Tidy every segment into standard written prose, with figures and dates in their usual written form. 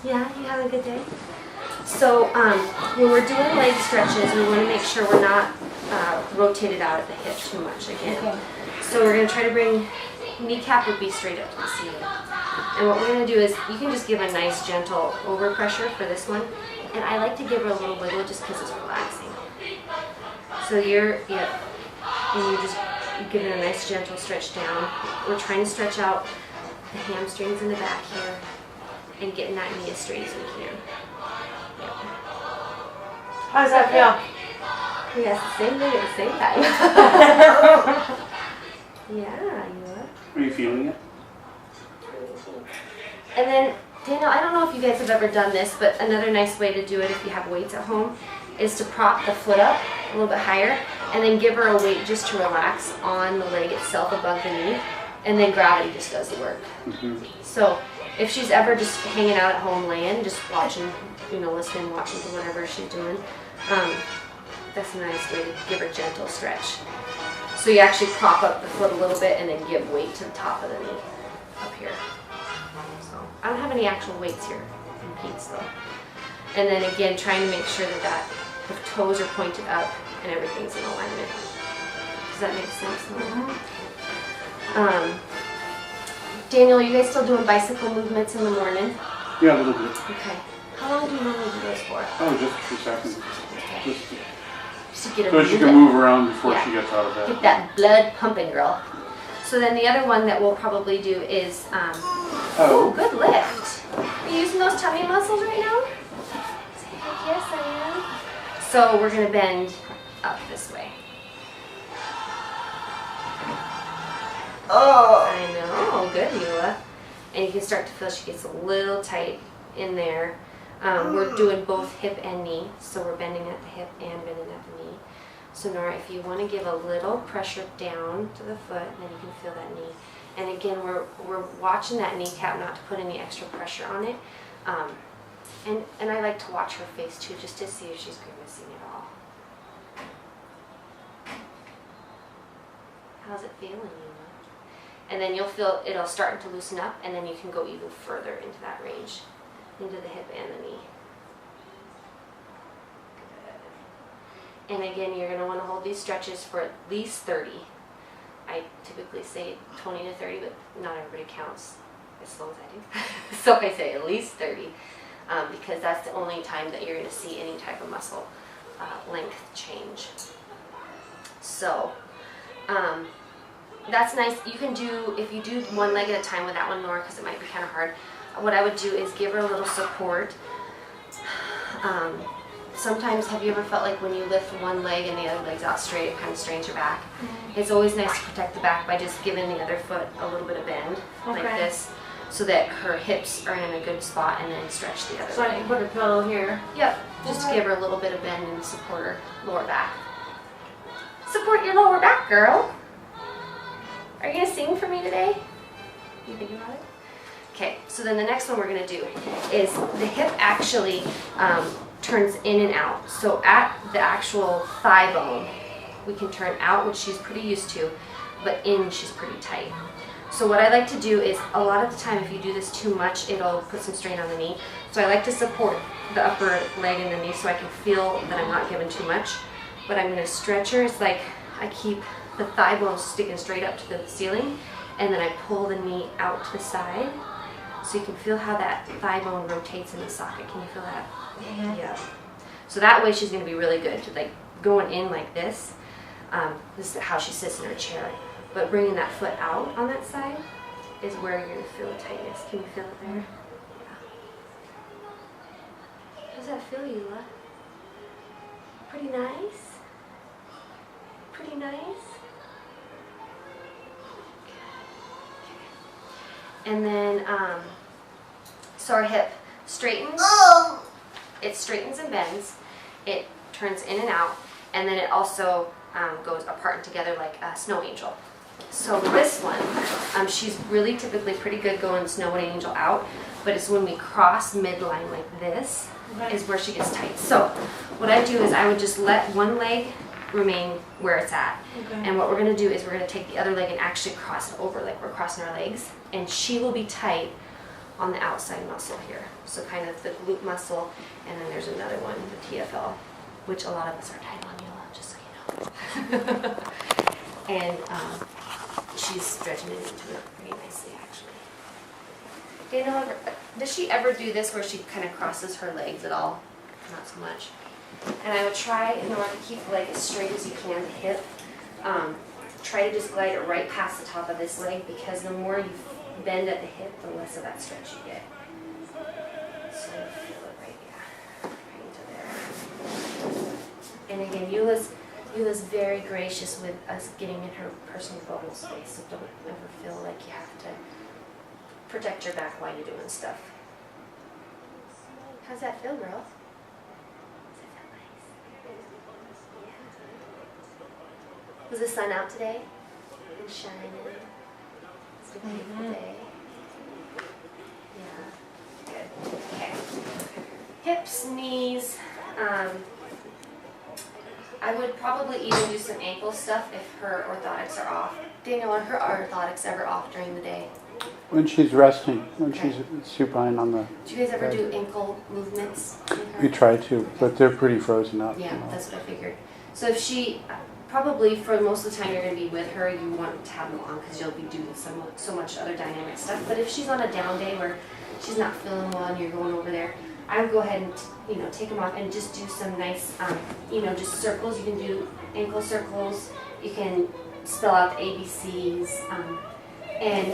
Yeah, you having a good day? So when we're doing leg stretches, we want to make sure we're not rotated out at the hip too much again. Okay. So we're going to try to bring, kneecap would be straight up to the ceiling. And what we're going to do is, you can just give a nice gentle overpressure for this one. And I like to give her a little wiggle just because it's relaxing. So you're giving a nice gentle stretch down. We're trying to stretch out the hamstrings in the back here and getting that knee as straight as we can. Yep. How does that feel? Yes, the same thing at the same time. Yeah, you are. Are you feeling it? And then, Daniel, I don't know if you guys have ever done this, but another nice way to do it if you have weights at home is to prop the foot up a little bit higher and then give her a weight just to relax on the leg itself above the knee, and then gravity just does the work. So if she's ever just hanging out at home laying, just watching, listening, watching to whatever she's doing, that's a nice way to give her gentle stretch. So you actually prop up the foot a little bit and then give weight to the top of the knee up here. So I don't have any actual weights here in Pete's though. And then again, trying to make sure that the toes are pointed up and everything's in alignment. Does that make sense? Daniel, are you guys still doing bicycle movements in the morning? Yeah, a little bit. Okay. How long do you normally do those for? Oh, just a few seconds. Okay. Just to get her so she can move around before she gets out of bed. Get that blood pumping, girl. So then the other one that we'll probably do is, oh, good lift. Are you using those tummy muscles right now? Heck yes, I am. So we're gonna bend up this way. Oh, I know, good, Eula. And you can start to feel she gets a little tight in there. We're doing both hip and knee, so we're bending at the hip and bending at the knee. So Nora, if you want to give a little pressure down to the foot, then you can feel that knee. And again, we're watching that kneecap not to put any extra pressure on it. And I like to watch her face too, just to see if she's grimacing at all. How's it feeling, Eula? And then you'll feel it'll start to loosen up, and then you can go even further into that range, into the hip and the knee. Good. And again, you're going to want to hold these stretches for at least 30. I typically say 20 to 30, but not everybody counts as slow as I do. So I say at least 30, because that's the only time that you're going to see any type of muscle length change. So that's nice. You can do, if you do one leg at a time with that one, Nora, because it might be kind of hard, what I would do is give her a little support. Sometimes, have you ever felt like when you lift one leg and the other leg's out straight, it kind of strains your back? It's always nice to protect the back by just giving the other foot a little bit of bend, like this, so that her hips are in a good spot, and then stretch the other leg. So I can put a pillow here? Yep, just to give her a little bit of bend and support her lower back. Support your lower back, girl! Are you going to sing for me today? You thinking about it? Okay, so then the next one we're going to do is the hip actually turns in and out. So at the actual thigh bone, we can turn out, which she's pretty used to, but in she's pretty tight. So what I like to do is, a lot of the time if you do this too much, it'll put some strain on the knee. So I like to support the upper leg and the knee so I can feel that I'm not giving too much. But I'm going to stretch her. It's like I keep the thigh bone sticking straight up to the ceiling, and then I pull the knee out to the side. So you can feel how that thigh bone rotates in the socket. Can you feel that? Yeah. So that way she's going to be really good, like going in like this. This is how she sits in her chair. But bringing that foot out on that side is where you're going to feel the tightness. Can you feel it there? Yeah. How does that feel, Eula? Pretty nice? Pretty nice? And then, so our hip straightens. It straightens and bends. It turns in and out, and then it also goes apart and together like a snow angel. So this one, she's really typically pretty good going snow angel out, but it's when we cross midline like this is where she gets tight. So what I do is I would just let one leg remain where it's at. And what we're going to do is we're going to take the other leg and actually cross it over like we're crossing our legs, and she will be tight on the outside muscle here. So kind of the glute muscle, and then there's another one, the TFL, which a lot of us are tight on, Eula, just so you know. And she's stretching it into it pretty nicely, actually. Daniel, does she ever do this where she kind of crosses her legs at all? Not so much. And I would try, in order to keep the leg as straight as you can, the hip, try to just glide it right past the top of this leg, because the more you bend at the hip, the less of that stretch you get. So you feel it right, yeah, right into there. And again, Eula's very gracious with us getting in her personal bubble space, so don't ever feel like you have to protect your back while you're doing stuff. How's that feel, girl? Was the sun out today? And shining. It's a beautiful day. Yeah. Good. Okay. Hips, knees. I would probably even do some ankle stuff if her orthotics are off. Daniel, are her orthotics ever off during the day? When she's resting, when Okay. she's supine on the, Do you guys ever do ankle movements with her? we try to, but they're pretty frozen up. Yeah, you know. that's what I figured. So if she, probably for most of the time you're going to be with her, you want to have them on because you'll be doing so much other dynamic stuff. But if she's on a down day where she's not feeling well and you're going over there, I would go ahead and take them off and just do some nice, just circles. You can do ankle circles. You can spell out the ABCs, and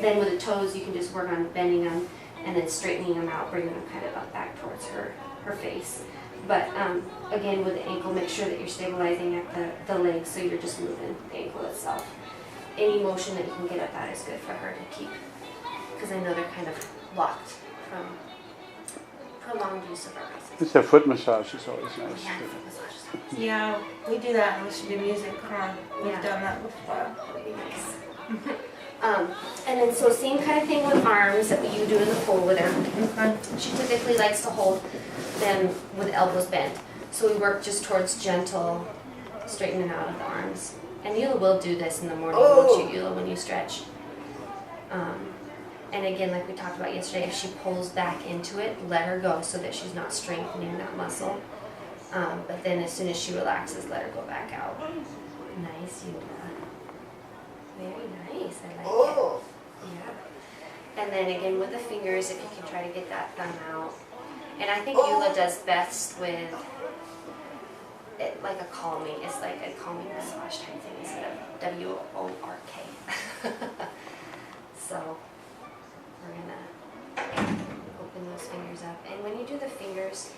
then with the toes you can just work on bending them and then straightening them out, bringing them kind of up back towards her face. But again, with the ankle, make sure that you're stabilizing at the leg, so you're just moving the ankle itself. Any motion that you can get at that is good for her to keep, because I know they're kind of locked from prolonged use of our braces. It's a foot massage is always nice. Yeah, too. foot massages. Yeah, we do that and listen to music. We've Yeah. done that before. That would be nice. And then so same kind of thing with arms that you do in the pool with her. Okay. She typically likes to hold them with elbows bent. So we work just towards gentle straightening out of the arms. And Eula will do this in the morning, won't you, Eula, when you stretch? And again, like we talked about yesterday, if she pulls back into it, let her go so that she's not strengthening that muscle. But then as soon as she relaxes, let her go back out. Nice, Eula. Very nice. I like it. Yeah. And then again with the fingers, if you can try to get that thumb out. And I think Eula does best with it like a calming. It's like a calming massage type thing instead of WORK. So we're gonna open those fingers up. And when you do the fingers,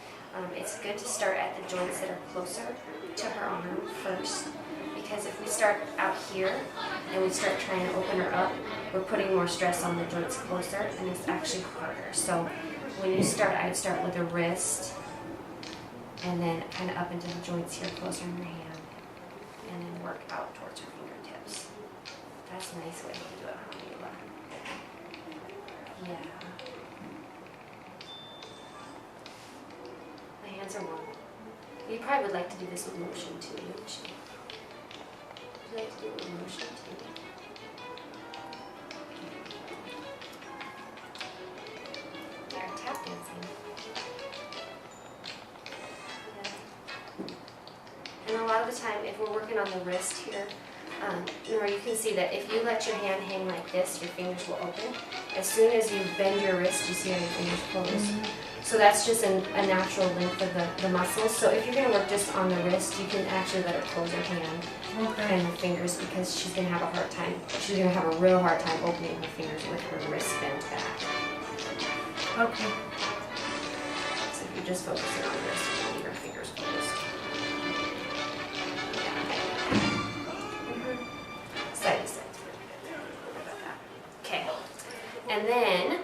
it's good to start at the joints that are closer to her arm first. Because if we start out here and we start trying to open her up, we're putting more stress on the joints closer, and it's actually harder. So when you start, I'd start with the wrist, and then kind of up into the joints here closer in your hand, and then work out towards her fingertips. That's a nice way to do it, huh, Eula? Yeah. My hands are warm. You probably would like to do this with motion too, wouldn't you? Would you like to do it with motion too? Yeah, tap dancing. Yeah. And a lot of the time, if we're working on the wrist here, or you can see that if you let your hand hang like this, your fingers will open. As soon as you bend your wrist, you see how your fingers close. So that's just a natural length of the muscles. So if you're going to work just on the wrist, you can actually let her close her hand and her fingers, because she's going to have a hard time. She's going to have a real hard time opening her fingers with her wrist bent back. Okay. So if you're just focusing on the wrist, you can leave her fingers closed. Side to side. Okay. And then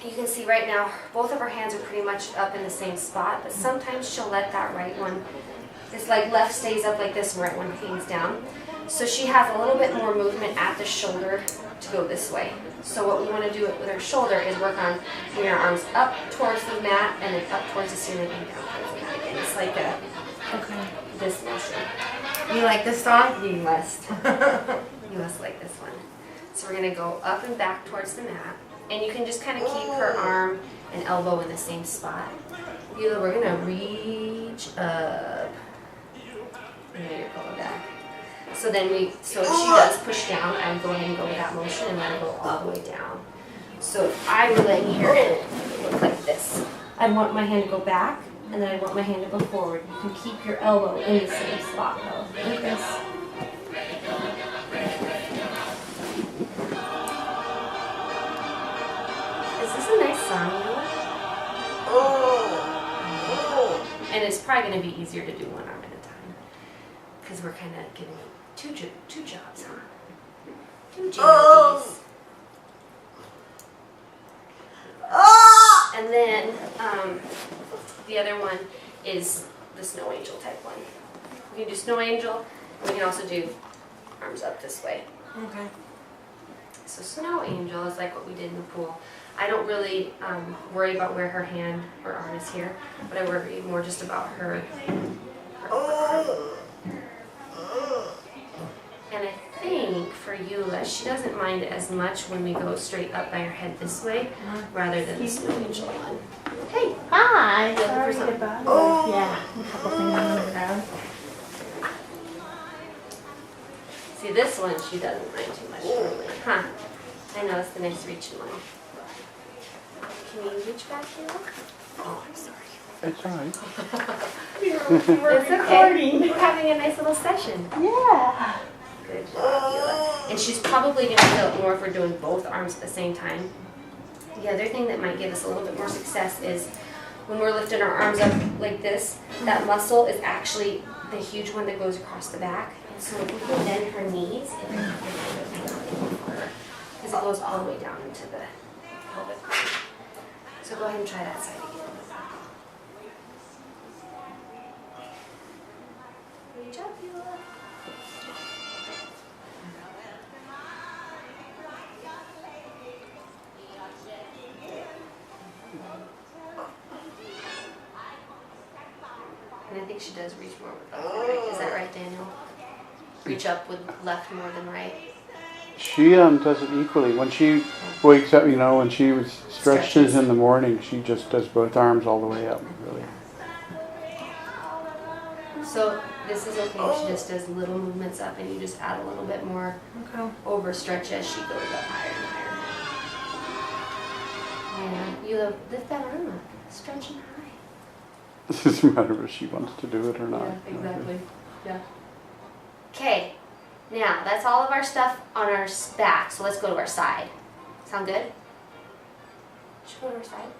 you can see right now both of her hands are pretty much up in the same spot, but sometimes she'll let that right one, it's like left stays up like this and right one hangs down. So she has a little bit more movement at the shoulder to go this way. So what we want to do with her shoulder is work on bringing our arms up towards the mat and then up towards the ceiling and down towards the mat again. It's like this motion. You like this song? You must. You must like this one. So we're going to go up and back towards the mat. And you can just kind of keep her arm and elbow in the same spot. Eula, we're gonna reach up. And then you're going back. So so if she does push down, I would go ahead and go with that motion and let her go all the way down. So if I were laying here, it would look like this. I want my hand to go back, and then I want my hand to go forward. You can keep your elbow in the same spot though, like this. Is this a nice song, Eula? And it's probably going to be easier to do one arm at a time, because we're kind of giving two jobs, huh? Two jobs. And then the other one is the snow angel type one. We can do snow angel. We can also do arms up this way. Okay. So snow angel is like what we did in the pool. I don't really worry about where her hand or arm is here, but I worry more just about her arm. And I think for Eula, she doesn't mind it as much when we go straight up by her head this way, rather than the snow angel one. Hey! Hi! Looking for Sorry something? to bother you. Yeah, a couple things on the ground. See, this one she doesn't mind too much normally. Huh. I know, it's the nice reaching one. Can you reach back here? Oh, I'm sorry. It's all right. We're It's okay. recording. We're having a nice little session. Yeah. Good job, Eula. And she's probably going to feel it more if we're doing both arms at the same time. The other thing that might give us a little bit more success is when we're lifting our arms up like this, that muscle is actually the huge one that goes across the back. And so if we can bend her knees, it can help her because it goes all the way down into the pelvic. So go ahead and try that side again. Reach up, Eula. And I think she does reach more with left than right. Is that right, Daniel? Reach up with left more than right. She does it equally. When she wakes up, when she stretches in the morning, she just does both arms all the way up, really. So this is okay if she just does little movements up and you just add a little bit more overstretch as she goes up higher and higher. And you lift that arm up, stretching high. It doesn't matter if she wants to do it or not. Yeah, exactly. Yeah. Okay. Now, that's all of our stuff on our back, so let's go to our side. Sound good? Should we go to our side?